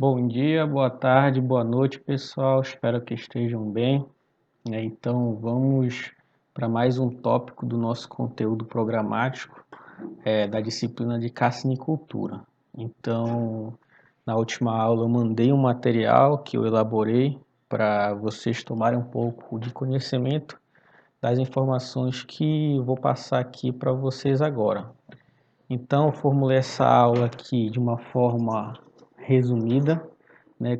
Bom dia, boa tarde, boa noite, pessoal. Espero que estejam bem. Então, vamos para mais um tópico do nosso conteúdo programático, da disciplina de carcinicultura. Então, na última aula, eu mandei um material que eu elaborei para vocês tomarem um pouco de conhecimento das informações que eu vou passar aqui para vocês agora. Então, eu formulei essa aula aqui de uma forma resumida,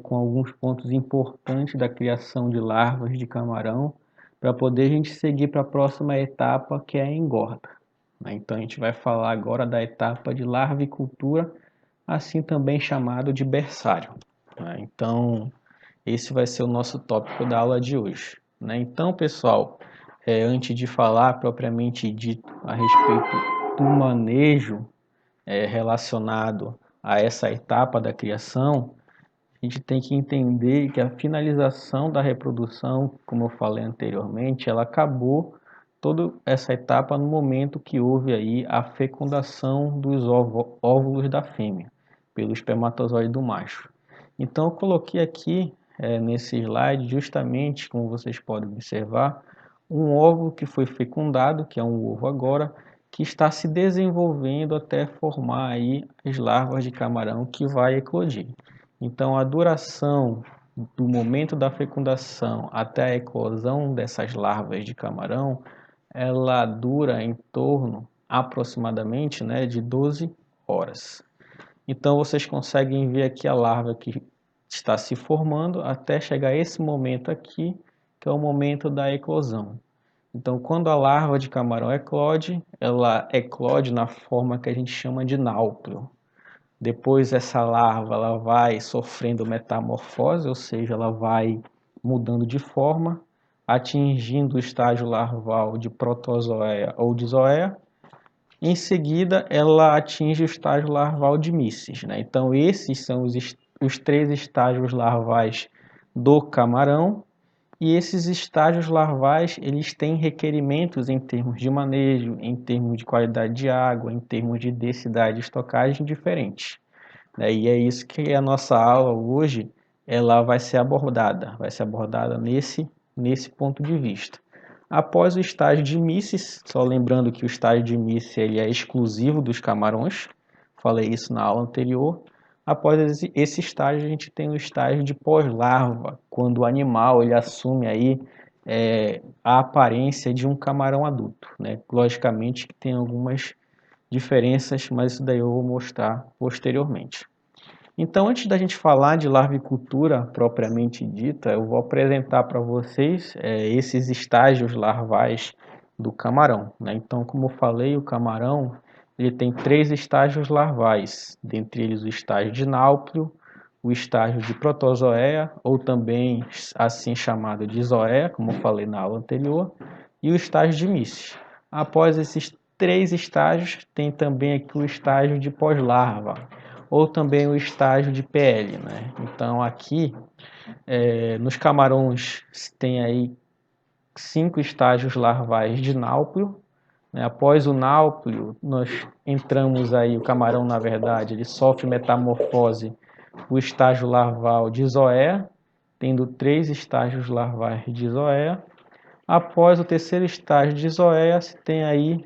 com alguns pontos importantes da criação de larvas de camarão, para poder a gente seguir para a próxima etapa, que é a engorda. Então, a gente vai falar agora da etapa de larvicultura, assim também chamado de berçário. Então, esse vai ser o nosso tópico da aula de hoje. Então, pessoal, antes de falar propriamente dito a respeito do manejo relacionado a essa etapa da criação, a gente tem que entender que a finalização da reprodução, como eu falei anteriormente, ela acabou toda essa etapa no momento que houve aí a fecundação dos óvulos da fêmea pelo espermatozoide do macho. Então eu coloquei aqui nesse slide justamente, como vocês podem observar, um óvulo que foi fecundado, que é um ovo agora, que está se desenvolvendo até formar aí as larvas de camarão que vai eclodir. Então, a duração do momento da fecundação até a eclosão dessas larvas de camarão, ela dura em torno aproximadamente de 12 horas. Então, vocês conseguem ver aqui a larva que está se formando até chegar a esse momento aqui, que é o momento da eclosão. Então, quando a larva de camarão eclode, ela eclode na forma que a gente chama de náuplio. Depois essa larva ela vai sofrendo metamorfose, ou seja, ela vai mudando de forma, atingindo o estágio larval de protozoea ou de zoea. Em seguida, ela atinge o estágio larval de míceis. Então, esses são os três estágios larvais do camarão. E esses estágios larvais, eles têm requerimentos em termos de manejo, em termos de qualidade de água, em termos de densidade de estocagem diferentes. E é isso que a nossa aula hoje ela vai ser abordada nesse ponto de vista. Após o estágio de míceis, só lembrando que o estágio de míceis ele é exclusivo dos camarões, falei isso na aula anterior. Após esse estágio, a gente tem o estágio de pós-larva, quando o animal ele assume aí, a aparência de um camarão adulto. Logicamente que tem algumas diferenças, mas isso daí eu vou mostrar posteriormente. Então, antes da gente falar de larvicultura propriamente dita, eu vou apresentar para vocês esses estágios larvais do camarão. Então, como eu falei, o camarão ele tem três estágios larvais, dentre eles o estágio de náuplio, o estágio de protozoea, ou também assim chamado de zoea, como eu falei na aula anterior, e o estágio de míceis. Após esses três estágios, tem também aqui o estágio de pós-larva, ou também o estágio de PL. Então aqui, nos camarões, tem aí 5 estágios larvais de náuplio. Após o náuplio, nós entramos aí, o camarão na verdade, ele sofre metamorfose, o estágio larval de zoea, tendo 3 estágios larvais de zoea. Após o terceiro estágio de zoea, se tem aí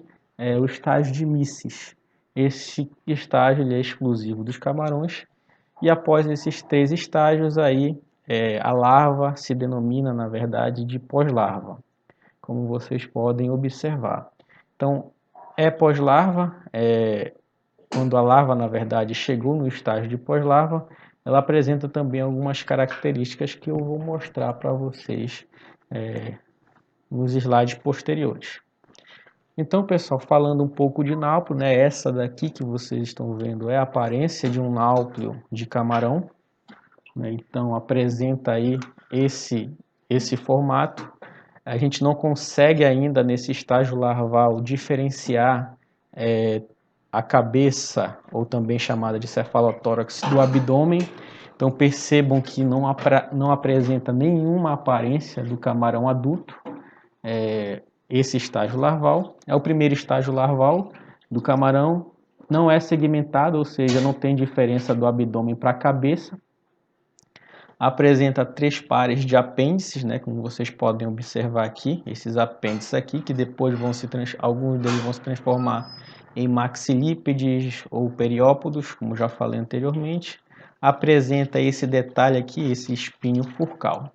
o estágio de míceis. Esse estágio ele é exclusivo dos camarões. E após esses 3 estágios aí, a larva se denomina, na verdade, de pós-larva, como vocês podem observar. Então, pós-larva, quando a larva, na verdade, chegou no estágio de pós-larva, ela apresenta também algumas características que eu vou mostrar para vocês nos slides posteriores. Então, pessoal, falando um pouco de náuplio, essa daqui que vocês estão vendo é a aparência de um náuplio de camarão. Então, apresenta aí esse formato. A gente não consegue ainda, nesse estágio larval, diferenciar a cabeça, ou também chamada de cefalotórax, do abdômen. Então, percebam que não apresenta nenhuma aparência do camarão adulto. Esse estágio larval é o primeiro estágio larval do camarão, não é segmentado, ou seja, não tem diferença do abdômen para a cabeça. apresenta 3 pares de apêndices, né, como vocês podem observar aqui, esses apêndices aqui, que depois alguns deles vão se transformar em maxilípedes ou periópodos, como já falei anteriormente. Apresenta esse detalhe aqui, esse espinho furcal,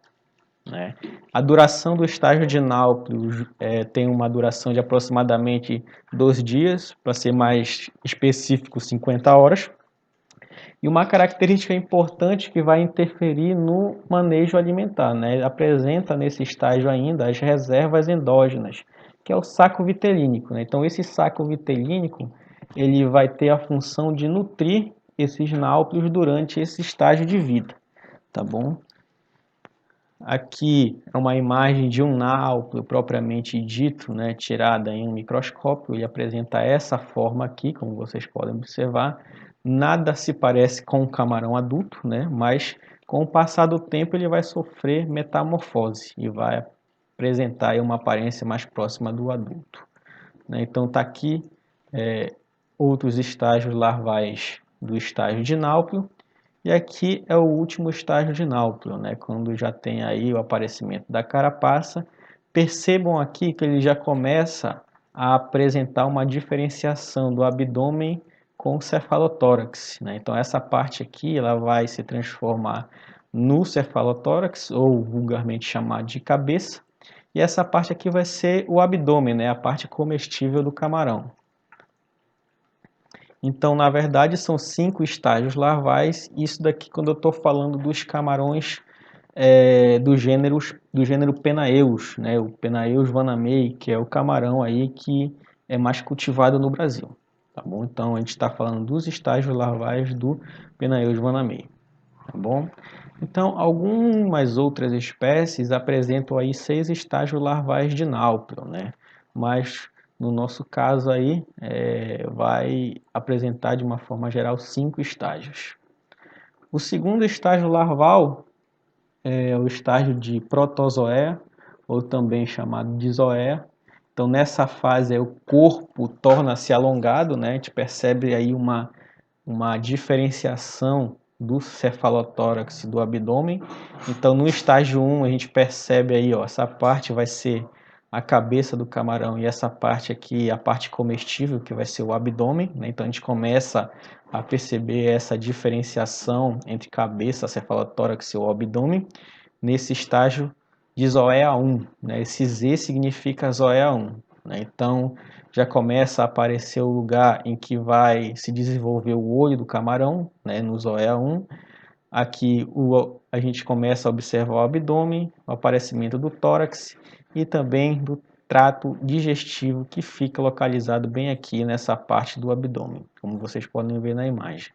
né? A duração do estágio de Náuplius tem uma duração de aproximadamente 2 dias, para ser mais específico, 50 horas. E uma característica importante que vai interferir no manejo alimentar, né? Apresenta nesse estágio ainda as reservas endógenas, que é o saco vitelínico, né? Então esse saco vitelínico ele vai ter a função de nutrir esses náuplios durante esse estágio de vida, tá bom? Aqui é uma imagem de um náuplio propriamente dito, né, tirada em um microscópio. Ele apresenta essa forma aqui, como vocês podem observar. Nada se parece com um camarão adulto, né, mas com o passar do tempo ele vai sofrer metamorfose e vai apresentar aí uma aparência mais próxima do adulto, né? Então está aqui outros estágios larvais do estágio de náuplio. E aqui é o último estágio de náuplio, né? Quando já tem aí o aparecimento da carapaça. Percebam aqui que ele já começa a apresentar uma diferenciação do abdômen com o cefalotórax, né? Então essa parte aqui ela vai se transformar no cefalotórax, ou vulgarmente chamado de cabeça. E essa parte aqui vai ser o abdômen, né? A parte comestível do camarão. Então, na verdade, são 5 estágios larvais. Isso daqui quando eu estou falando dos camarões do gênero Penaeus, né? O Penaeus vanamei, que é o camarão aí que é mais cultivado no Brasil. Tá bom? Então, a gente está falando dos estágios larvais do Penaeus vanamei. Tá bom? Então, algumas outras espécies apresentam aí 6 estágios larvais de náuplio, né? Mas no nosso caso aí vai apresentar de uma forma geral 5 estágios. O segundo estágio larval é o estágio de protozoea, ou também chamado de zoea. Então nessa fase o corpo torna-se alongado, né? A gente percebe aí uma diferenciação do cefalotórax do abdômen. Então no estágio 1 a gente percebe aí, ó, essa parte vai ser a cabeça do camarão e essa parte aqui, a parte comestível, que vai ser o abdômen, né? Então a gente começa a perceber essa diferenciação entre cabeça, cefalotórax e o abdômen nesse estágio de zoea 1, né? Esse Z significa zoea 1, né? Então já começa a aparecer o lugar em que vai se desenvolver o olho do camarão, né? No zoea 1. Aqui a gente começa a observar o abdômen, o aparecimento do tórax e também do trato digestivo, que fica localizado bem aqui nessa parte do abdômen, como vocês podem ver na imagem.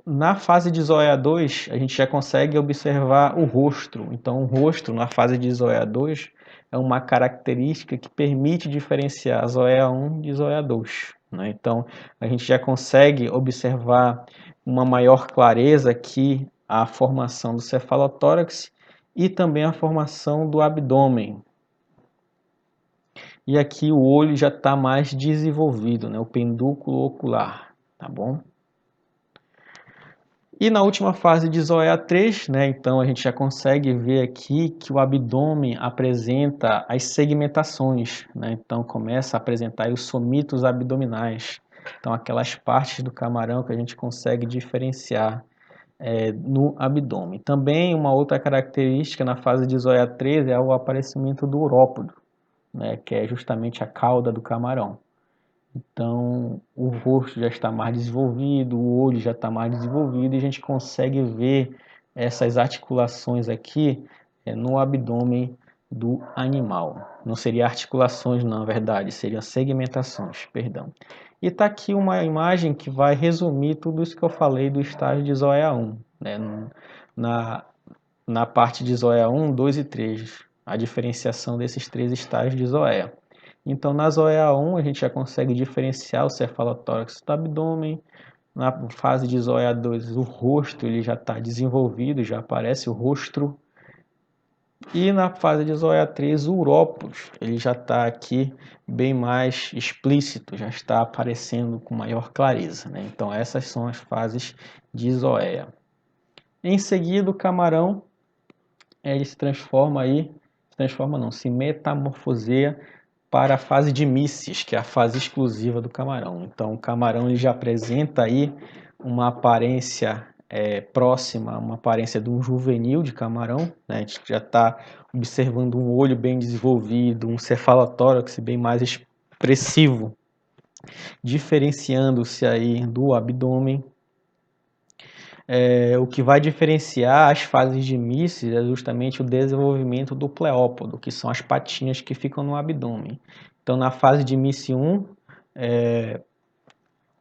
Na fase de zoea 2, a gente já consegue observar o rostro. Então, o rosto, na fase de zoea 2, é uma característica que permite diferenciar a zoea 1 de zoea 2, né? Então, a gente já consegue observar uma maior clareza aqui a formação do cefalotórax e também a formação do abdômen. E aqui o olho já está mais desenvolvido, né? O pendúculo ocular, tá bom? E na última fase de zoea 3, né, então a gente já consegue ver aqui que o abdômen apresenta as segmentações, né, então começa a apresentar os somitos abdominais, então aquelas partes do camarão que a gente consegue diferenciar no abdômen. Também uma outra característica na fase de zoea 3 é o aparecimento do urópodo, né, que é justamente a cauda do camarão. Então, o rosto já está mais desenvolvido, o olho já está mais desenvolvido e a gente consegue ver essas articulações aqui no abdômen do animal. Não seria articulações, na verdade, seriam segmentações, perdão. E está aqui uma imagem que vai resumir tudo isso que eu falei do estágio de zoea 1, né? Na parte de zoea 1, 2 e 3, a diferenciação desses 3 estágios de zoea. Então, na zoea 1, a gente já consegue diferenciar o cefalotórax do abdômen. Na fase de zoea 2, o rosto ele já está desenvolvido, já aparece o rosto. E na fase de zoea 3, o urópolis ele já está aqui bem mais explícito, já está aparecendo com maior clareza, né? Então, essas são as fases de zoea. Em seguida, o camarão ele se metamorfoseia para a fase de mísseis, que é a fase exclusiva do camarão. Então, o camarão ele já apresenta aí uma aparência próxima, uma aparência de um juvenil de camarão, né? A gente já está observando um olho bem desenvolvido, um cefalotórax bem mais expressivo, diferenciando-se aí do abdômen. O que vai diferenciar as fases de mísseis é justamente o desenvolvimento do pleópodo, que são as patinhas que ficam no abdômen. Então, na fase de míssil 1,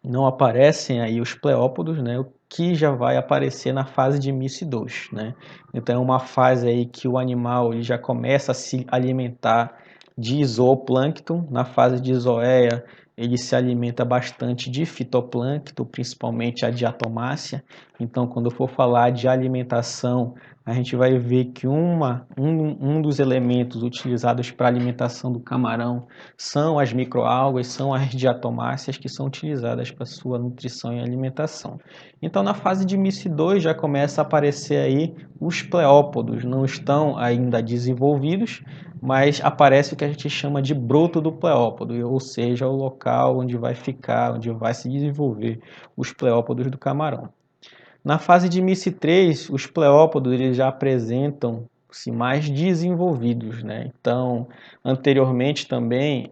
não aparecem aí os pleópodos, né? O que já vai aparecer na fase de míssil 2, né? Então, é uma fase aí que o animal ele já começa a se alimentar de zooplâncton. Na fase de zoea, ele se alimenta bastante de fitoplâncton, principalmente a diatomácea. Então, quando eu for falar de alimentação, a gente vai ver que um dos elementos utilizados para a alimentação do camarão são as microalgas, são as diatomáceas que são utilizadas para sua nutrição e alimentação. Então, na fase de míssil 2 já começa a aparecer aí os pleópodos, não estão ainda desenvolvidos, mas aparece o que a gente chama de broto do pleópodo, ou seja, o local onde vai ficar, onde vai se desenvolver os pleópodos do camarão. Na fase de míssil 3, os pleópodos eles já apresentam-se mais desenvolvidos, né? Então, anteriormente também,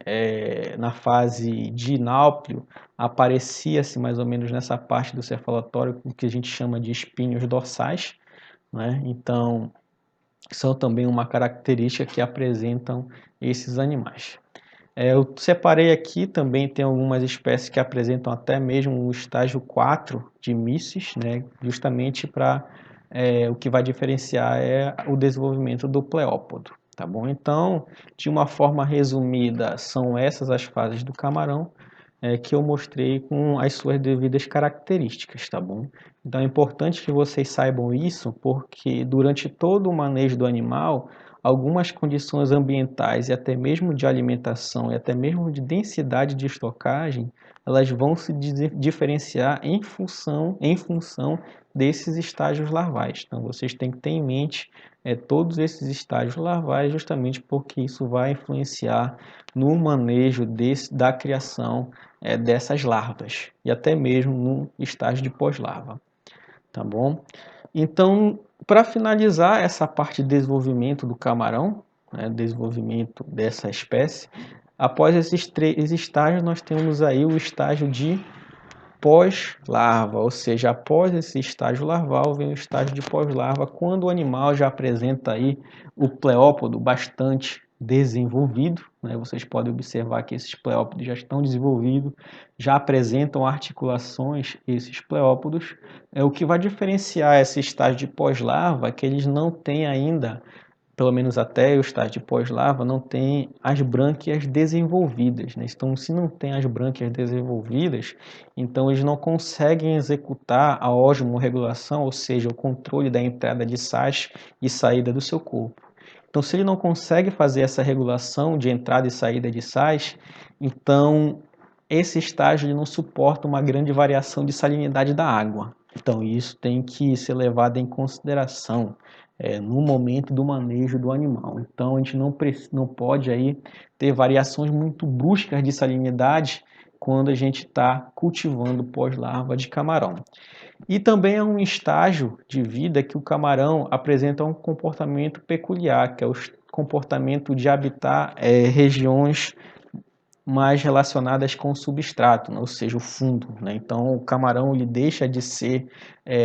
na fase de Náuplio, aparecia-se mais ou menos nessa parte do cefalotório o que a gente chama de espinhos dorsais, né? Então, são também uma característica que apresentam esses animais. Eu separei aqui, também tem algumas espécies que apresentam até mesmo o estágio 4 de mísseis, né? Justamente para o que vai diferenciar é o desenvolvimento do pleópodo, tá bom? Então, de uma forma resumida, são essas as fases do camarão que eu mostrei com as suas devidas características, tá bom? Então é importante que vocês saibam isso, porque durante todo o manejo do animal, algumas condições ambientais e até mesmo de alimentação e até mesmo de densidade de estocagem, elas vão se diferenciar em função desses estágios larvais. Então vocês têm que ter em mente todos esses estágios larvais, justamente porque isso vai influenciar no manejo da criação dessas larvas e até mesmo no estágio de pós-larva, tá bom? Então, para finalizar essa parte de desenvolvimento do camarão, né, desenvolvimento dessa espécie, após esses três estágios, nós temos aí o estágio de pós-larva, ou seja, após esse estágio larval vem o estágio de pós-larva, quando o animal já apresenta aí o pleópodo bastante desenvolvido, né? Vocês podem observar que esses pleópodos já estão desenvolvidos, já apresentam articulações, esses pleópodos. O que vai diferenciar esse estágio de pós-larva é que eles não têm ainda, pelo menos até o estágio de pós-larva, não tem as brânquias desenvolvidas, né? Então, se não tem as brânquias desenvolvidas, então eles não conseguem executar a osmorregulação, ou seja, o controle da entrada de sais e saída do seu corpo. Então, se ele não consegue fazer essa regulação de entrada e saída de sais, então esse estágio ele não suporta uma grande variação de salinidade da água. Então, isso tem que ser levado em consideração no momento do manejo do animal. Então, a gente não pode aí ter variações muito bruscas de salinidade quando a gente está cultivando pós-larva de camarão. E também é um estágio de vida que o camarão apresenta um comportamento peculiar, que é o comportamento de habitar regiões mais relacionadas com o substrato, né? Ou seja, o fundo, né? Então, o camarão ele deixa de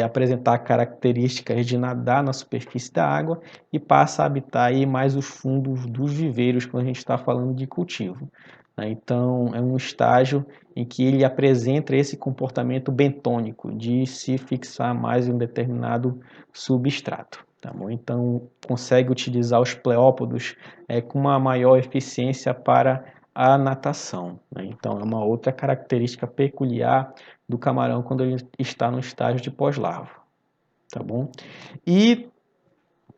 apresentar características de nadar na superfície da água e passa a habitar aí mais os fundos dos viveiros quando a gente está falando de cultivo, né? Então, é um estágio em que ele apresenta esse comportamento bentônico de se fixar mais em um determinado substrato. Tá bom? Então, consegue utilizar os pleópodos com uma maior eficiência para a natação, né? Então, é uma outra característica peculiar do camarão quando ele está no estágio de pós-larva, tá bom? E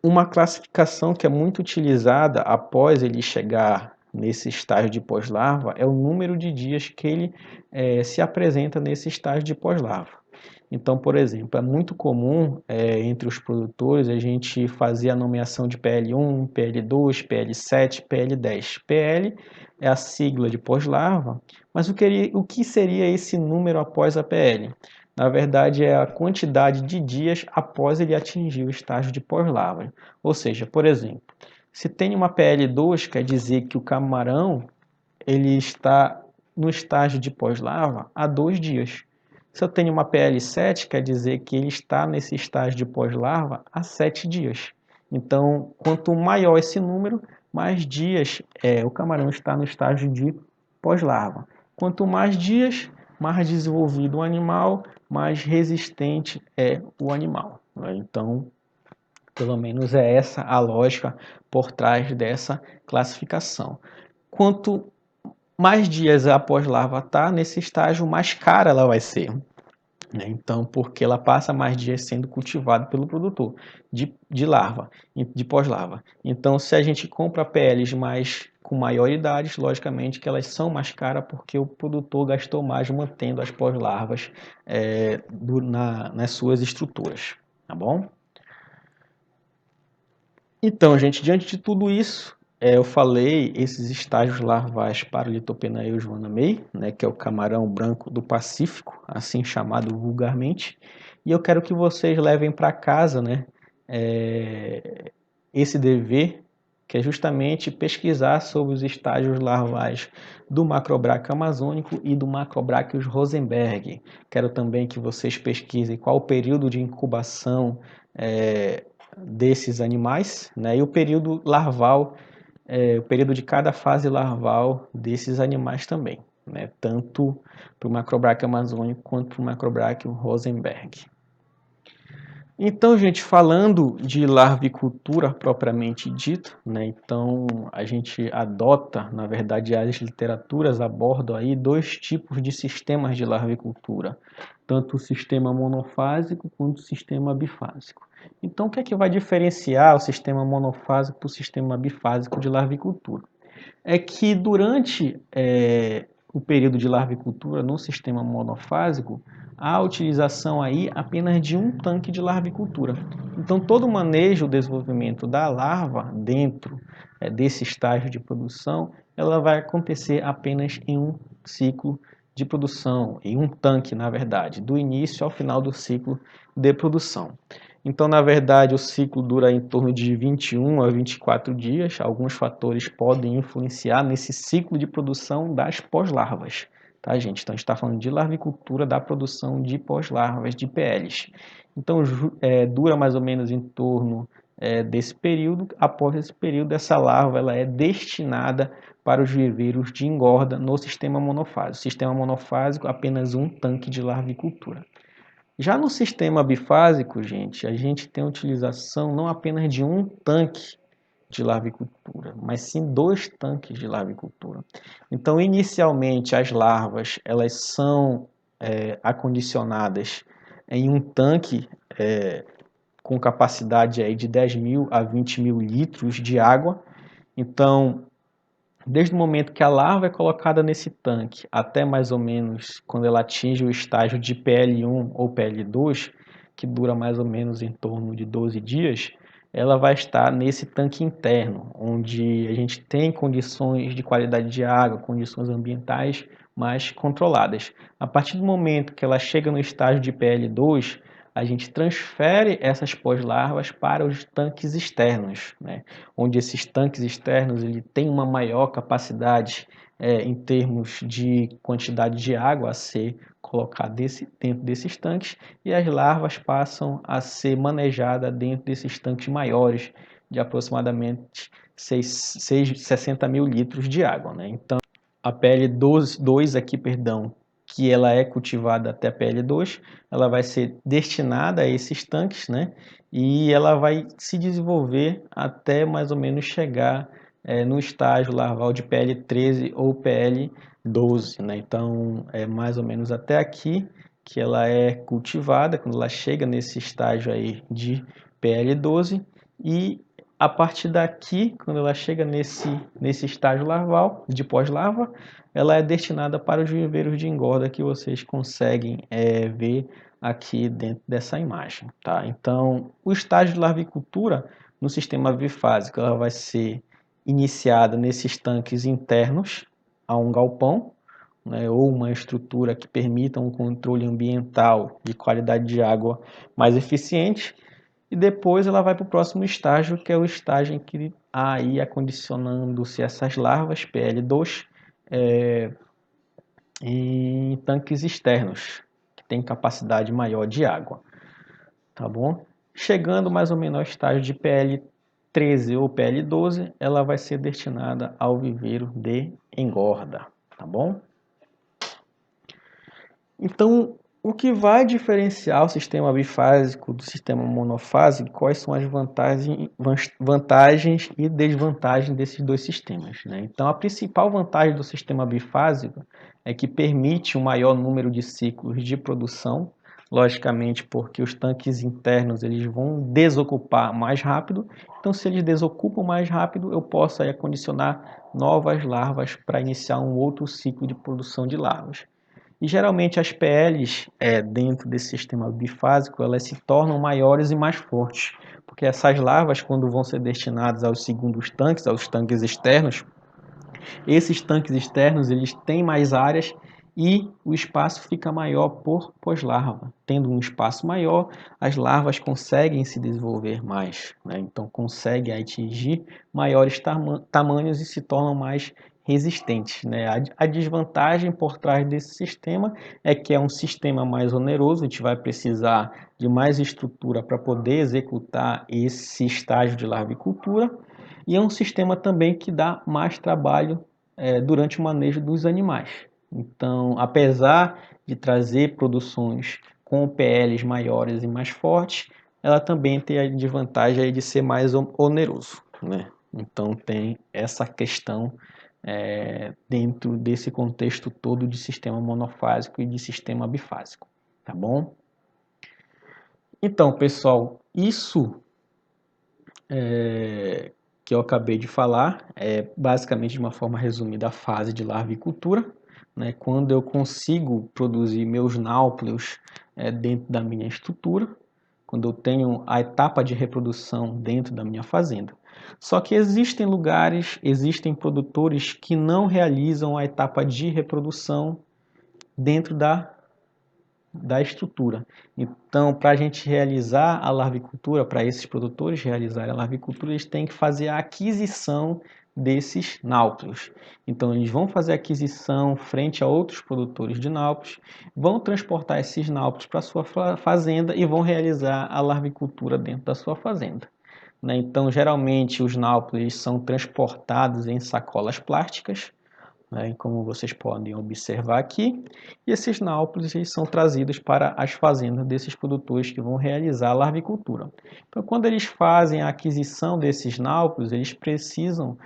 uma classificação que é muito utilizada após ele chegar nesse estágio de pós-larva é o número de dias que ele se apresenta nesse estágio de pós-larva. Então, por exemplo, é muito comum entre os produtores a gente fazer a nomeação de PL1, PL2, PL7, PL10. PL é a sigla de pós-larva, mas o que seria esse número após a PL? Na verdade, é a quantidade de dias após ele atingir o estágio de pós-larva. Ou seja, por exemplo, se tem uma PL2, quer dizer que o camarão ele está no estágio de pós-larva há 2 dias. Se eu tenho uma PL7, quer dizer que ele está nesse estágio de pós-larva há 7 dias. Então, quanto maior esse número, mais dias o camarão está no estágio de pós-larva. Quanto mais dias, mais desenvolvido o animal, mais resistente é o animal. Então, pelo menos é essa a lógica por trás dessa classificação. Quanto mais dias após larva está nesse estágio, mais cara ela vai ser. Então, porque ela passa mais dias sendo cultivada pelo produtor de larva, de pós-larva. Então, se a gente compra peles com maior idade, logicamente que elas são mais caras porque o produtor gastou mais mantendo as pós-larvas nas suas estruturas, tá bom? Então, gente, diante de tudo isso, eu falei esses estágios larvais para o Lithopenaeus joanamei, né, que é o camarão branco do Pacífico, assim chamado vulgarmente, e eu quero que vocês levem para casa, né, esse dever, que é justamente pesquisar sobre os estágios larvais do Macrobráquio amazônico e do Macrobráquio rosenberg. Quero também que vocês pesquisem qual o período de incubação desses animais, né, e o período larval, o período de cada fase larval desses animais também, né, tanto para o Macrobráquio amazônico quanto para o Macrobráquio rosenberg. Então, gente, falando de larvicultura propriamente dita, né, então a gente adota, na verdade, as literaturas abordam aí 2 tipos de sistemas de larvicultura, tanto o sistema monofásico quanto o sistema bifásico. Então, o que é que vai diferenciar o sistema monofásico para o sistema bifásico de larvicultura? É que durante o período de larvicultura no sistema monofásico, há a utilização aí apenas de um tanque de larvicultura. Então, todo o manejo, o desenvolvimento da larva dentro desse estágio de produção, ela vai acontecer apenas em um ciclo de produção, em um tanque, na verdade, do início ao final do ciclo de produção. Então, na verdade, o ciclo dura em torno de 21 a 24 dias. Alguns fatores podem influenciar nesse ciclo de produção das pós-larvas, tá, gente? Então, a gente está falando de larvicultura da produção de pós-larvas, de PLs. Então, dura mais ou menos em torno desse período. Após esse período, essa larva ela é destinada para os viveiros de engorda no sistema monofásico. Sistema monofásico, apenas um tanque de larvicultura. Já no sistema bifásico, gente, a gente tem a utilização não apenas de um tanque de larvicultura, mas sim 2 tanques de larvicultura. Então, inicialmente, as larvas elas são acondicionadas em um tanque com capacidade aí de 10.000 a 20.000 litros de água. Então, desde o momento que a larva é colocada nesse tanque até mais ou menos quando ela atinge o estágio de PL1 ou PL2, que dura mais ou menos em torno de 12 dias, ela vai estar nesse tanque interno, onde a gente tem condições de qualidade de água, condições ambientais mais controladas. A partir do momento que ela chega no estágio de PL2, a gente transfere essas pós-larvas para os tanques externos, né? Onde esses tanques externos ele tem uma maior capacidade em termos de quantidade de água a ser colocada dentro desses tanques, e as larvas passam a ser manejadas dentro desses tanques maiores, de aproximadamente 60 mil litros de água, né? Então, a PL2 aqui, perdão, que ela é cultivada até a PL2, ela vai ser destinada a esses tanques, né? E ela vai se desenvolver até mais ou menos chegar no estágio larval de PL13 ou PL12, né? Então, é mais ou menos até aqui que ela é cultivada, quando ela chega nesse estágio aí de PL12, e a partir daqui, quando ela chega nesse estágio larval, de pós-larva, ela é destinada para os viveiros de engorda que vocês conseguem ver aqui dentro dessa imagem, tá? Então, o estágio de larvicultura no sistema bifásico, ela vai ser iniciada nesses tanques internos a um galpão, né, ou uma estrutura que permita um controle ambiental de qualidade de água mais eficiente, e depois ela vai para o próximo estágio, que é o estágio em que aí acondicionando-se essas larvas PL2 em tanques externos, que tem capacidade maior de água, tá bom? Chegando mais ou menos ao estágio de PL13 ou PL12, ela vai ser destinada ao viveiro de engorda, tá bom? Então, o que vai diferenciar o sistema bifásico do sistema monofásico, quais são as vantagens e desvantagens desses dois sistemas, né? Então, a principal vantagem do sistema bifásico é que permite um maior número de ciclos de produção, logicamente porque os tanques internos eles vão desocupar mais rápido. Então, se eles desocupam mais rápido, eu posso aí acondicionar novas larvas para iniciar um outro ciclo de produção de larvas. E geralmente as PLs dentro desse sistema bifásico, elas se tornam maiores e mais fortes, porque essas larvas, quando vão ser destinadas aos segundos tanques, aos tanques externos, esses tanques externos eles têm mais áreas e o espaço fica maior por pós-larva. Tendo um espaço maior, as larvas conseguem se desenvolver mais, né? Então conseguem atingir maiores tamanhos e se tornam mais resistentes, né? A desvantagem por trás desse sistema é que é um sistema mais oneroso, a gente vai precisar de mais estrutura para poder executar esse estágio de larvicultura, e é um sistema também que dá mais trabalho durante o manejo dos animais. Então, apesar de trazer produções com PLs maiores e mais fortes, ela também tem a desvantagem de ser mais oneroso, né? Então tem essa questão dentro desse contexto todo de sistema monofásico e de sistema bifásico, tá bom? Então, pessoal, isso que eu acabei de falar é basicamente de uma forma resumida a fase de larvicultura, né? Quando eu consigo produzir meus náuplios dentro da minha estrutura, quando eu tenho a etapa de reprodução dentro da minha fazenda. Só que existem lugares, existem produtores que não realizam a etapa de reprodução dentro da estrutura. Então, para a gente realizar a larvicultura, para esses produtores realizarem a larvicultura, eles têm que fazer a aquisição desses náuplios. Então, eles vão fazer a aquisição frente a outros produtores de náuplios, vão transportar esses náuplios para a sua fazenda e vão realizar a larvicultura dentro da sua fazenda. Então, geralmente, os náuplios são transportados em sacolas plásticas, né, como vocês podem observar aqui, e esses náuplios eles são trazidos para as fazendas desses produtores que vão realizar a larvicultura. Então, quando eles fazem a aquisição desses náuplios, eles precisam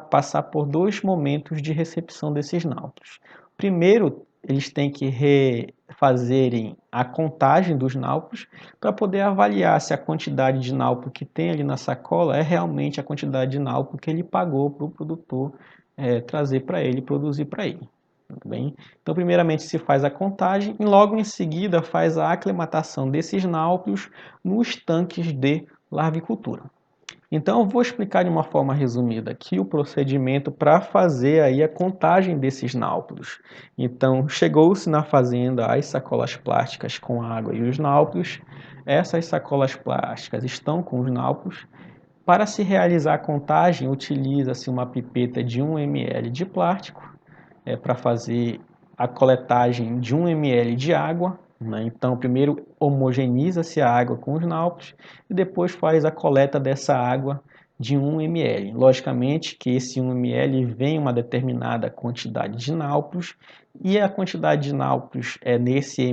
passar por dois momentos de recepção desses náuplios. Primeiro, eles têm que fazerem a contagem dos náuplios para poder avaliar se a quantidade de náuplio que tem ali na sacola é realmente a quantidade de náuplio que ele pagou para o produtor trazer para ele, produzir para ele. Tudo bem? Então, primeiramente se faz a contagem e logo em seguida faz a aclimatação desses náuplios nos tanques de larvicultura. Então, eu vou explicar de uma forma resumida aqui o procedimento para fazer aí a contagem desses náuplios. Então, chegou-se na fazenda as sacolas plásticas com água e os náuplios. Essas sacolas plásticas estão com os náuplios. Para se realizar a contagem, utiliza-se uma pipeta de 1 ml de plástico para fazer a coletagem de 1 ml de água, né? Então, primeiro homogeneiza-se a água com os náuplios e depois faz a coleta dessa água de 1 ml. Logicamente que esse 1 ml vem uma determinada quantidade de náuplios e a quantidade de náuplios nesse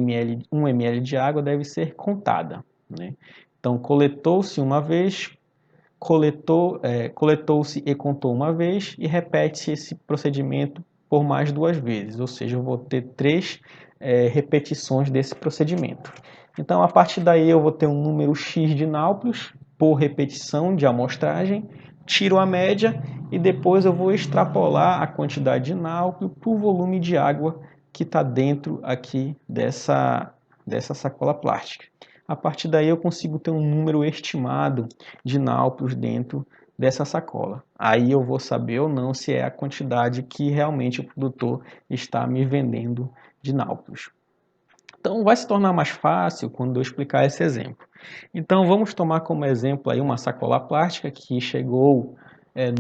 1 ml de água deve ser contada, né? Então, coletou-se uma vez, coletou-se e contou uma vez e repete-se esse procedimento por mais 2 vezes, ou seja, eu vou ter 3 repetições desse procedimento. Então, a partir daí eu vou ter um número X de náuplios por repetição de amostragem, tiro a média e depois eu vou extrapolar a quantidade de náuplio para o volume de água que está dentro aqui dessa dessa sacola plástica. A partir daí eu consigo ter um número estimado de náuplios dentro dessa sacola. Aí eu vou saber ou não se é a quantidade que realmente o produtor está me vendendo de náuplios. Então vai se tornar mais fácil quando eu explicar esse exemplo. Então vamos tomar como exemplo aí uma sacola plástica que chegou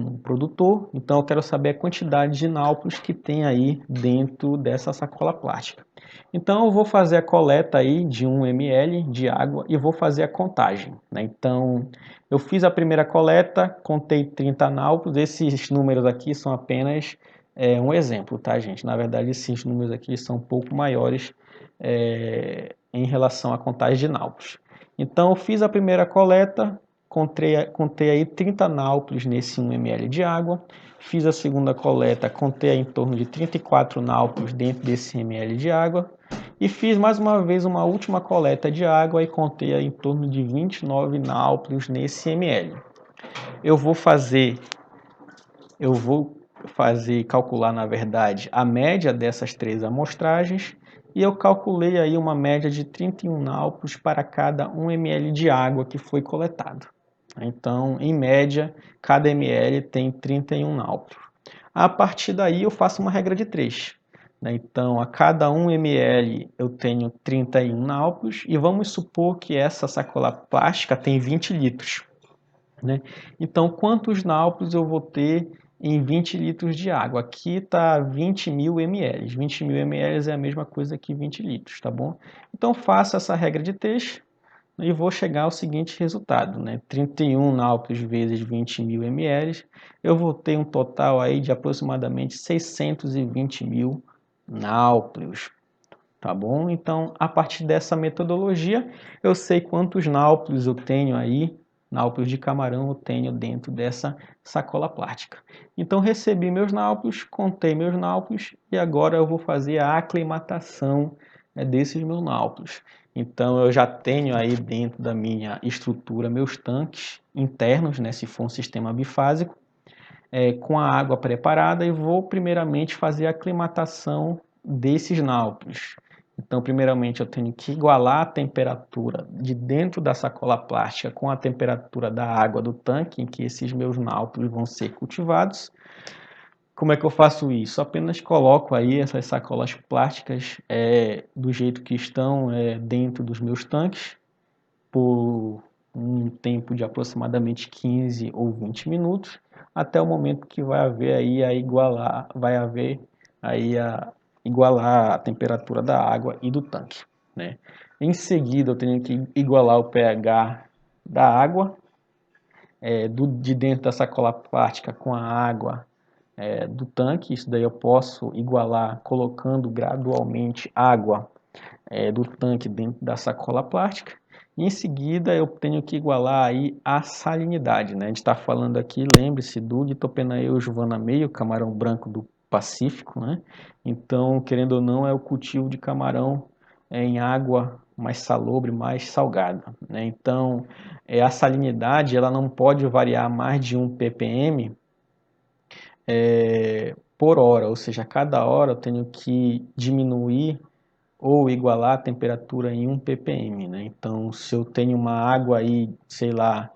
no produtor. Então eu quero saber a quantidade de náuplios que tem aí dentro dessa sacola plástica. Então eu vou fazer a coleta aí de 1 ml de água e vou fazer a contagem, né? Então eu fiz a primeira coleta, contei 30 náuplios. Esses números aqui são apenas um exemplo, tá, gente? Na verdade esses números aqui são um pouco maiores em relação à contagem de náuplios. Então eu fiz a primeira coleta, contei aí 30 náuplios nesse 1 ml de água. Fiz a segunda coleta, contei em torno de 34 náuplios dentro desse ml de água. E fiz mais uma vez uma última coleta de água e contei em torno de 29 náuplios nesse ml. Eu vou calcular, na verdade, a média dessas três amostragens e eu calculei aí uma média de 31 náuplios para cada 1 ml de água que foi coletado. Então, em média, cada ml tem 31 náuplios. A partir daí, eu faço uma regra de 3. Então, a cada 1 ml eu tenho 31 náuplios e vamos supor que essa sacola plástica tem 20 litros. Então, quantos náuplios eu vou ter em 20 litros de água? Aqui está 20.000 ml. 20.000 ml é a mesma coisa que 20 litros, tá bom? Então, faço essa regra de 3 e vou chegar ao seguinte resultado, 31 náuplios vezes 20.000 ml, eu vou ter um total aí de aproximadamente 620.000 náuplios, tá bom? Então, a partir dessa metodologia, eu sei quantos náuplios eu tenho aí, náuplios de camarão eu tenho dentro dessa sacola plástica. Então, recebi meus náuplios, contei meus náuplios e agora eu vou fazer a aclimatação desses meus náuplios. Então, eu já tenho aí dentro da minha estrutura meus tanques internos, se for um sistema bifásico, com a água preparada e vou primeiramente fazer a aclimatação desses náuplios. Então, primeiramente, eu tenho que igualar a temperatura de dentro da sacola plástica com a temperatura da água do tanque em que esses meus náuplios vão ser cultivados. Como é que eu faço isso? Apenas coloco aí essas sacolas plásticas do jeito que estão dentro dos meus tanques por um tempo de aproximadamente 15 ou 20 minutos, até o momento que vai haver aí igualar a temperatura da água e do tanque, Em seguida, eu tenho que igualar o pH da água, de dentro da sacola plástica com a água do tanque. Isso daí eu posso igualar colocando gradualmente água do tanque dentro da sacola plástica. E em seguida eu tenho que igualar aí a salinidade, A gente está falando aqui, lembre-se, do Ditopenaeus juvanameio, camarão branco do Pacífico, Então, querendo ou não, é o cultivo de camarão em água mais salobre, mais salgada, Então, a salinidade ela não pode variar mais de 1 ppm por hora, ou seja, a cada hora eu tenho que diminuir ou igualar a temperatura em 1 ppm, Então, se eu tenho uma água aí, sei lá,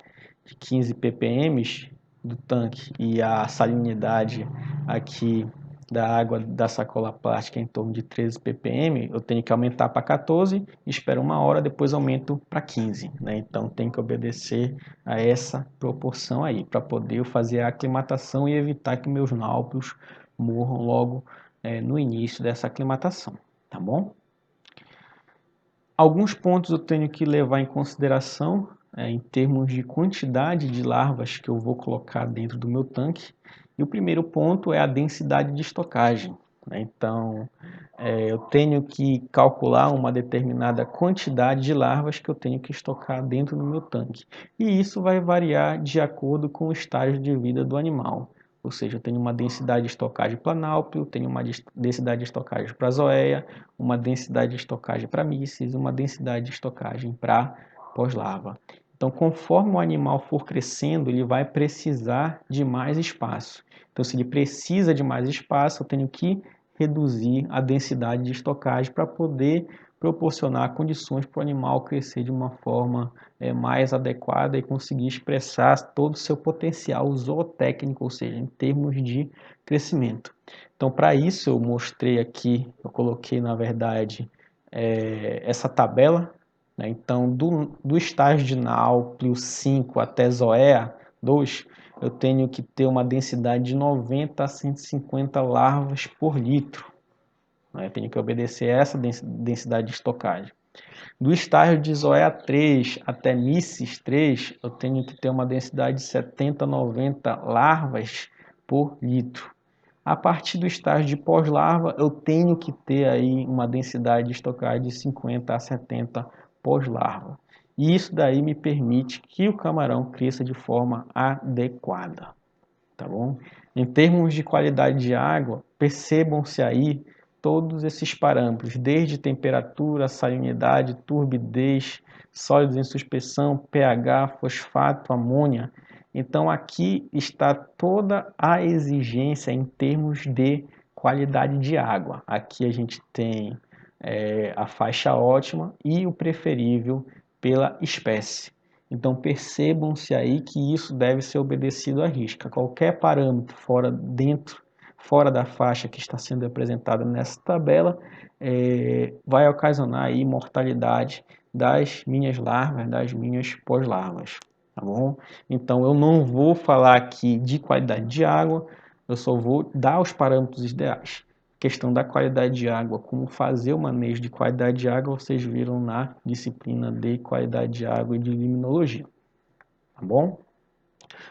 de 15 ppm do tanque e a salinidade aqui da água da sacola plástica é em torno de 13 ppm, eu tenho que aumentar para 14, espero uma hora, depois aumento para 15, Então, tem que obedecer a essa proporção aí, para poder fazer a aclimatação e evitar que meus náuplios morram logo no início dessa aclimatação, tá bom? Alguns pontos eu tenho que levar em consideração em termos de quantidade de larvas que eu vou colocar dentro do meu tanque. E o primeiro ponto é a densidade de estocagem. Então, eu tenho que calcular uma determinada quantidade de larvas que eu tenho que estocar dentro do meu tanque. E isso vai variar de acordo com o estágio de vida do animal. Ou seja, eu tenho uma densidade de estocagem para náupio, tenho uma densidade de estocagem para zoeia, uma densidade de estocagem para míceis, uma densidade de estocagem para pós-larva. Então, conforme o animal for crescendo, ele vai precisar de mais espaço. Então, se ele precisa de mais espaço, eu tenho que reduzir a densidade de estocagem para poder proporcionar condições para o animal crescer de uma forma mais adequada e conseguir expressar todo o seu potencial zootécnico, ou seja, em termos de crescimento. Então, para isso, eu mostrei aqui, eu coloquei, na verdade, essa tabela, né? Então, do estágio de Náuplio 5 até Zoea 2, eu tenho que ter uma densidade de 90 a 150 larvas por litro. Eu tenho que obedecer essa densidade de estocagem. Do estágio de Zoea 3 até Mysis 3, eu tenho que ter uma densidade de 70 a 90 larvas por litro. A partir do estágio de pós-larva, eu tenho que ter aí uma densidade de estocagem de 50 a 70 pós-larva. E isso daí me permite que o camarão cresça de forma adequada, tá bom? Em termos de qualidade de água, percebam-se aí todos esses parâmetros, desde temperatura, salinidade, turbidez, sólidos em suspensão, pH, fosfato, amônia. Então aqui está toda a exigência em termos de qualidade de água. Aqui a gente tem a faixa ótima e o preferível pela espécie. Então percebam-se aí que isso deve ser obedecido à risca. Qualquer parâmetro fora da faixa que está sendo apresentada nessa tabela vai ocasionar aí mortalidade das minhas larvas, das minhas pós-larvas, tá bom? Então eu não vou falar aqui de qualidade de água, eu só vou dar os parâmetros ideais. Questão da qualidade de água, como fazer o manejo de qualidade de água, vocês viram na disciplina de qualidade de água e de limnologia, tá bom?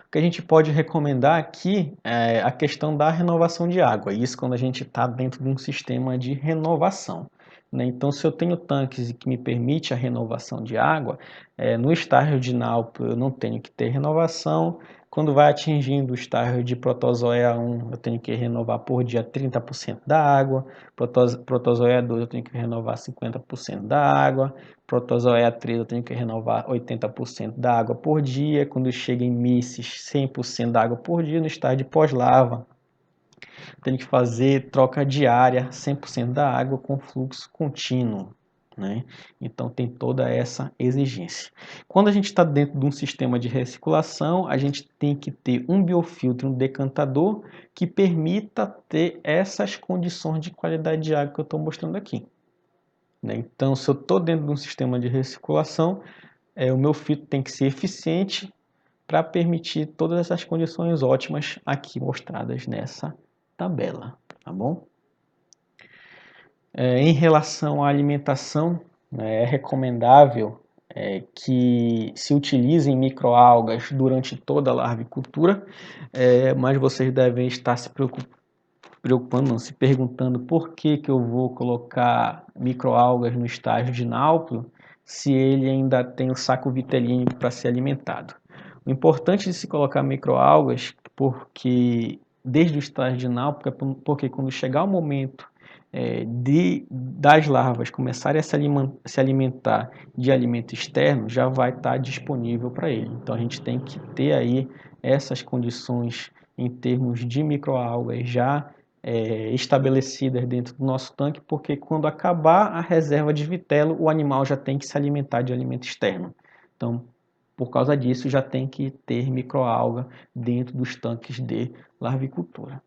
O que a gente pode recomendar aqui é a questão da renovação de água, isso quando a gente está dentro de um sistema de renovação, né? Então, se eu tenho tanques que me permite a renovação de água, no estágio de Náuplio eu não tenho que ter renovação. Quando vai atingindo o estágio de Protozoea 1, eu tenho que renovar por dia 30% da água. Protozoea 2, eu tenho que renovar 50% da água. Protozoea 3, eu tenho que renovar 80% da água por dia. Quando chega em Mysis, 100% da água por dia. No estágio de pós-lava, tenho que fazer troca diária, 100% da água com fluxo contínuo, né? Então tem toda essa exigência. Quando a gente está dentro de um sistema de recirculação, a gente tem que ter um biofiltro, um decantador que permita ter essas condições de qualidade de água que eu estou mostrando aqui, né? Então, se eu estou dentro de um sistema de recirculação, o meu filtro tem que ser eficiente para permitir todas essas condições ótimas aqui mostradas nessa tabela, tá bom? Em relação à alimentação, é recomendável que se utilizem microalgas durante toda a larvicultura, mas vocês devem estar se preocupando, não, se perguntando por que eu vou colocar microalgas no estágio de Náuplio se ele ainda tem o saco vitelínico para ser alimentado. O importante de se colocar microalgas, porque desde o estágio de Náuplio, porque quando chegar o momento das larvas começarem a se alimentar de alimento externo, já vai estar disponível para ele. Então a gente tem que ter aí essas condições em termos de microalgas já estabelecidas dentro do nosso tanque, porque quando acabar a reserva de vitelo, o animal já tem que se alimentar de alimento externo. Então, por causa disso, já tem que ter microalga dentro dos tanques de larvicultura,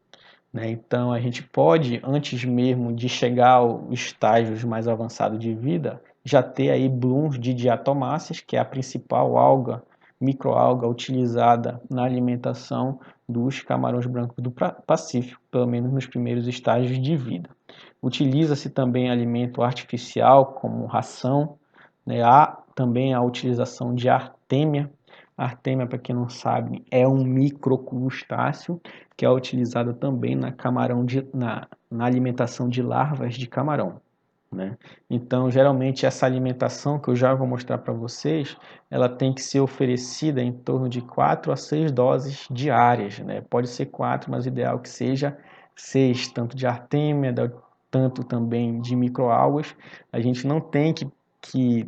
né? Então, a gente pode, antes mesmo de chegar aos estágios mais avançados de vida, já ter aí blooms de diatomáceas, que é a principal alga, microalga utilizada na alimentação dos camarões brancos do Pacífico, pelo menos nos primeiros estágios de vida. Utiliza-se também alimento artificial como ração, né? Há também a utilização de artêmia. Artêmia, para quem não sabe, é um microcrustáceo que é utilizado também na alimentação de larvas de camarão, né? Então, geralmente, essa alimentação que eu já vou mostrar para vocês, ela tem que ser oferecida em torno de 4 a 6 doses diárias, né? Pode ser 4, mas o ideal é que seja 6, tanto de artêmia, tanto também de microalgas. A gente não tem que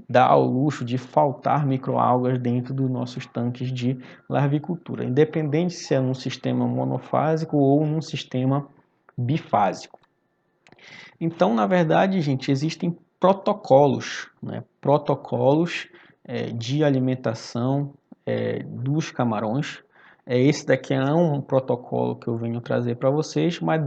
dar ao luxo de faltar microalgas dentro dos nossos tanques de larvicultura, independente se é num sistema monofásico ou num sistema bifásico. Então, na verdade, gente, existem protocolos, né? Protocolos de alimentação dos camarões. Esse daqui é um protocolo que eu venho trazer para vocês, mas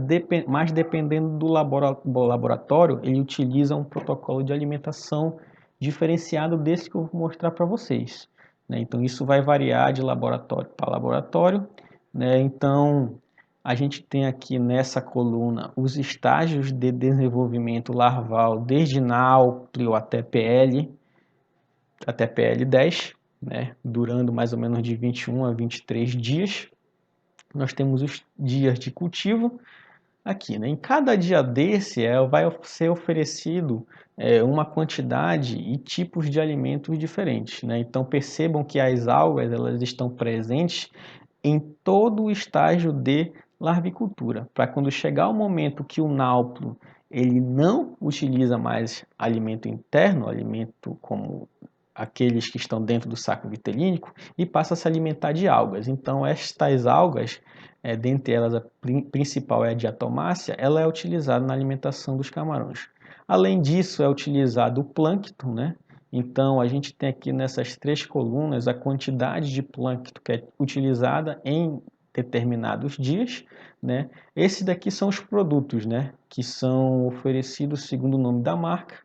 dependendo do laboratório, ele utiliza um protocolo de alimentação diferenciado desse que eu vou mostrar para vocês, né? Então, isso vai variar de laboratório para laboratório, né? Então, a gente tem aqui nessa coluna os estágios de desenvolvimento larval, desde náuplio até PL10, né, durando mais ou menos de 21 a 23 dias. Nós temos os dias de cultivo aqui, né? Em cada dia desse vai ser oferecido uma quantidade e tipos de alimentos diferentes, né? Então percebam que as algas elas estão presentes em todo o estágio de larvicultura, para quando chegar o momento que o náuplio ele não utiliza mais alimento interno, alimento como aqueles que estão dentro do saco vitelínico, e passa a se alimentar de algas. Então, estas algas, dentre elas a principal é a diatomácea, ela é utilizada na alimentação dos camarões. Além disso, é utilizado o plâncton, né? Então, a gente tem aqui nessas três colunas a quantidade de plâncton que é utilizada em determinados dias, né? Esses daqui são os produtos, né? Que são oferecidos segundo o nome da marca.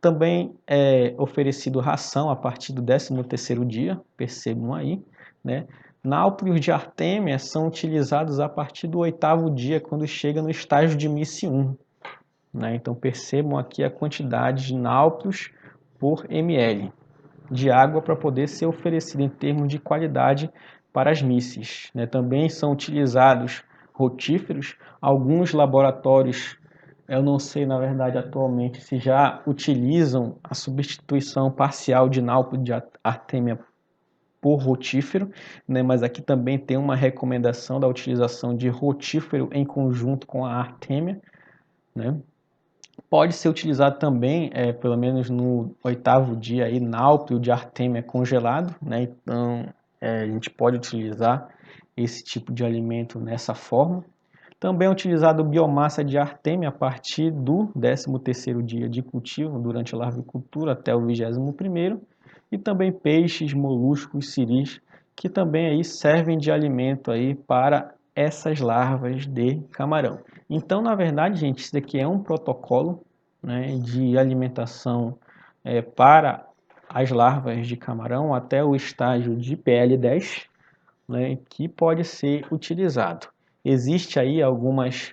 Também é oferecido ração a partir do 13º dia, percebam aí, né? Náuplios de artêmia são utilizados a partir do 8º dia, quando chega no estágio de MIC 1, né? Então percebam aqui a quantidade de náuplios por ml de água para poder ser oferecido em termos de qualidade para as mices, né? Também são utilizados rotíferos. Alguns laboratórios, eu não sei na verdade atualmente se já utilizam a substituição parcial de náuplio de artêmia por rotífero, né? Mas aqui também tem uma recomendação da utilização de rotífero em conjunto com a artêmia, né? Pode ser utilizado também, pelo menos no 8º dia, aí, náuplio de artêmia congelado, né? Então, a gente pode utilizar esse tipo de alimento nessa forma. Também é utilizado biomassa de artêmia a partir do 13º dia de cultivo, durante a larvicultura até o 21º, e também peixes, moluscos, ciris, que também aí servem de alimento aí para essas larvas de camarão. Então, na verdade, gente, isso daqui é um protocolo, né, de alimentação para as larvas de camarão até o estágio de PL10, né, que pode ser utilizado. Existe aí algumas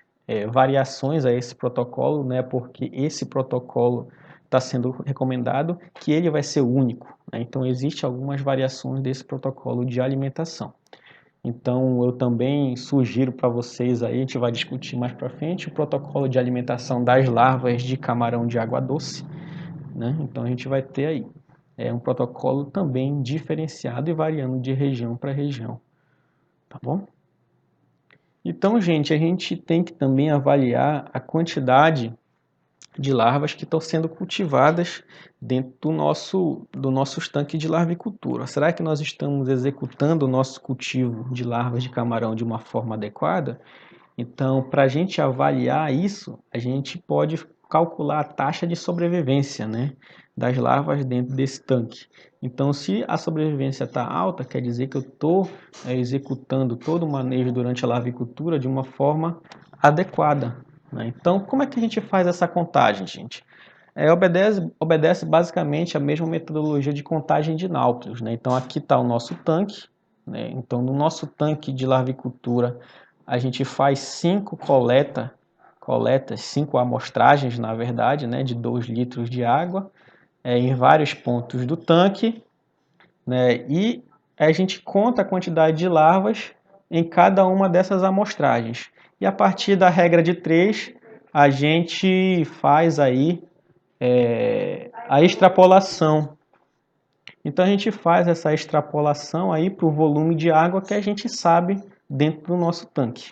variações a esse protocolo, né, porque esse protocolo está sendo recomendado que ele vai ser único, né? Então, existe algumas variações desse protocolo de alimentação. Então, eu também sugiro para vocês aí, a gente vai discutir mais para frente, o protocolo de alimentação das larvas de camarão de água doce, né? Então, a gente vai ter aí um protocolo também diferenciado e variando de região para região, tá bom? Então, gente, a gente tem que também avaliar a quantidade de larvas que estão sendo cultivadas dentro do nossos tanques de larvicultura. Será que nós estamos executando o nosso cultivo de larvas de camarão de uma forma adequada? Então, para a gente avaliar isso, a gente pode calcular a taxa de sobrevivência, né, das larvas dentro desse tanque. Então, se a sobrevivência está alta, quer dizer que eu estou executando todo o manejo durante a larvicultura de uma forma adequada, né? Então, como é que a gente faz essa contagem, gente? Obedece basicamente a mesma metodologia de contagem de náuplios, né? Então, aqui está o nosso tanque, né? Então, no nosso tanque de larvicultura, a gente faz 5 coletas, 5 amostragens, na verdade, né, de 2 litros de água, em vários pontos do tanque, né, e a gente conta a quantidade de larvas em cada uma dessas amostragens. E a partir da regra de 3, a gente faz aí a extrapolação. Então a gente faz essa extrapolação aí para o volume de água que a gente sabe dentro do nosso tanque.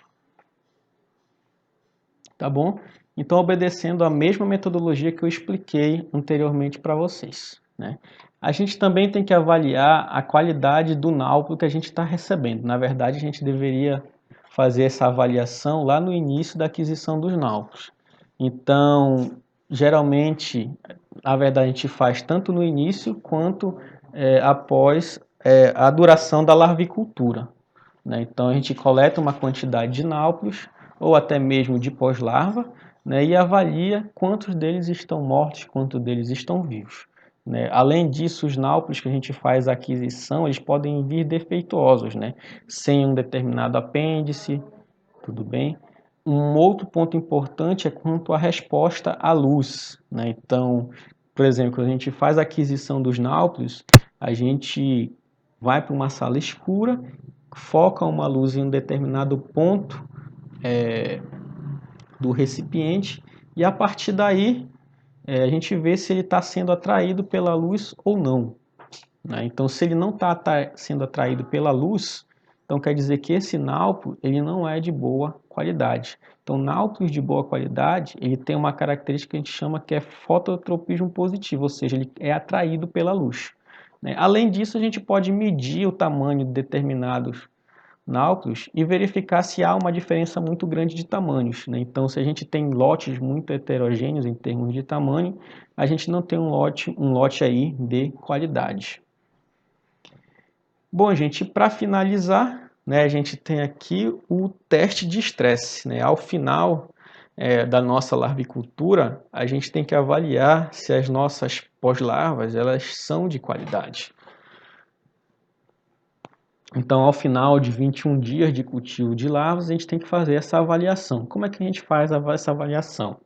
Tá bom? Então, obedecendo a mesma metodologia que eu expliquei anteriormente para vocês, né? A gente também tem que avaliar a qualidade do náuplio que a gente está recebendo. Na verdade, a gente deveria fazer essa avaliação lá no início da aquisição dos náuplios. Então, geralmente, na verdade, a gente faz tanto no início quanto após a duração da larvicultura, né? Então, a gente coleta uma quantidade de náuplios, ou até mesmo de pós-larva, né? E avalia quantos deles estão mortos, quantos deles estão vivos, né? Além disso, os náuplios que a gente faz a aquisição, eles podem vir defeituosos, né? Sem um determinado apêndice, tudo bem? Um outro ponto importante é quanto à resposta à luz, né? Então, por exemplo, quando a gente faz a aquisição dos náuplios, a gente vai para uma sala escura, foca uma luz em um determinado ponto do recipiente e a partir daí a gente vê se ele está sendo atraído pela luz ou não, né? Então, se ele não está sendo atraído pela luz, então quer dizer que esse náuplio ele não é de boa qualidade. Então, náuplios de boa qualidade, ele tem uma característica que a gente chama que é fototropismo positivo, ou seja, ele é atraído pela luz, né? Além disso, a gente pode medir o tamanho de determinados náuplios e verificar se há uma diferença muito grande de tamanhos, né? Então, se a gente tem lotes muito heterogêneos em termos de tamanho, a gente não tem um lote aí de qualidade. Bom, gente, para finalizar, né, a gente tem aqui o teste de estresse, né? Ao final da nossa larvicultura, a gente tem que avaliar se as nossas pós-larvas elas são de qualidade. Então, ao final de 21 dias de cultivo de larvas, a gente tem que fazer essa avaliação. Como é que a gente faz essa avaliação?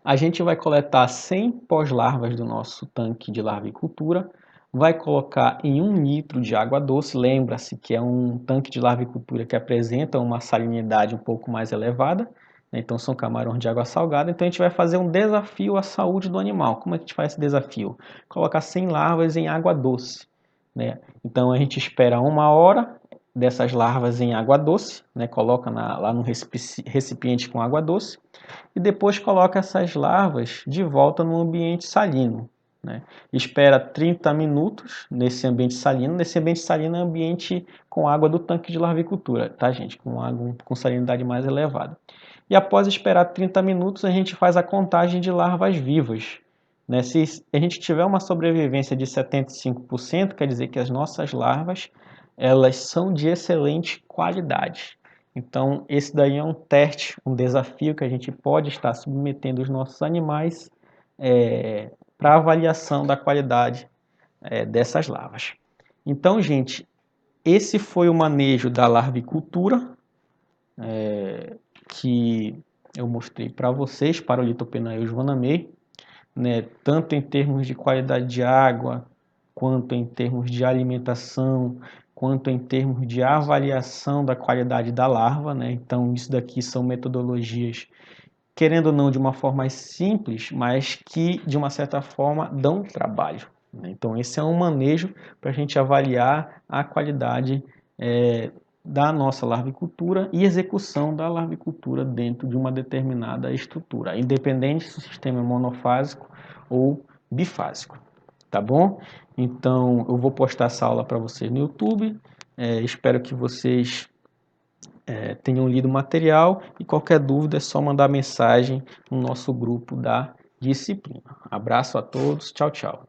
A gente vai coletar 100 pós-larvas do nosso tanque de larvicultura, vai colocar em 1 litro de água doce. Lembra-se que é um tanque de larvicultura que apresenta uma salinidade um pouco mais elevada, né? Então são camarões de água salgada. Então a gente vai fazer um desafio à saúde do animal. Como é que a gente faz esse desafio? Colocar 100 larvas em água doce, né? Então a gente espera 1 hora dessas larvas em água doce, né? Coloca lá no recipiente com água doce e depois coloca essas larvas de volta no ambiente salino, né? Espera 30 minutos nesse ambiente salino. Nesse ambiente salino é ambiente com água do tanque de larvicultura, tá, gente? Com água com salinidade mais elevada. E após esperar 30 minutos, a gente faz a contagem de larvas vivas, né? Se a gente tiver uma sobrevivência de 75%, quer dizer que as nossas larvas elas são de excelente qualidade. Então, esse daí é um teste, um desafio que a gente pode estar submetendo os nossos animais para avaliação da qualidade dessas larvas. Então, gente, esse foi o manejo da larvicultura que eu mostrei para vocês, para o Lithopenaeus vanamei, né, tanto em termos de qualidade de água, quanto em termos de alimentação, quanto em termos de avaliação da qualidade da larva, né? Então, isso daqui são metodologias, querendo ou não, de uma forma mais simples, mas que, de uma certa forma, dão trabalho, né? Então, esse é um manejo para a gente avaliar a qualidade da nossa larvicultura e execução da larvicultura dentro de uma determinada estrutura, independente se o sistema é monofásico ou bifásico, tá bom? Então, eu vou postar essa aula para vocês no YouTube, espero que vocês tenham lido o material e qualquer dúvida é só mandar mensagem no nosso grupo da disciplina. Abraço a todos, tchau, tchau.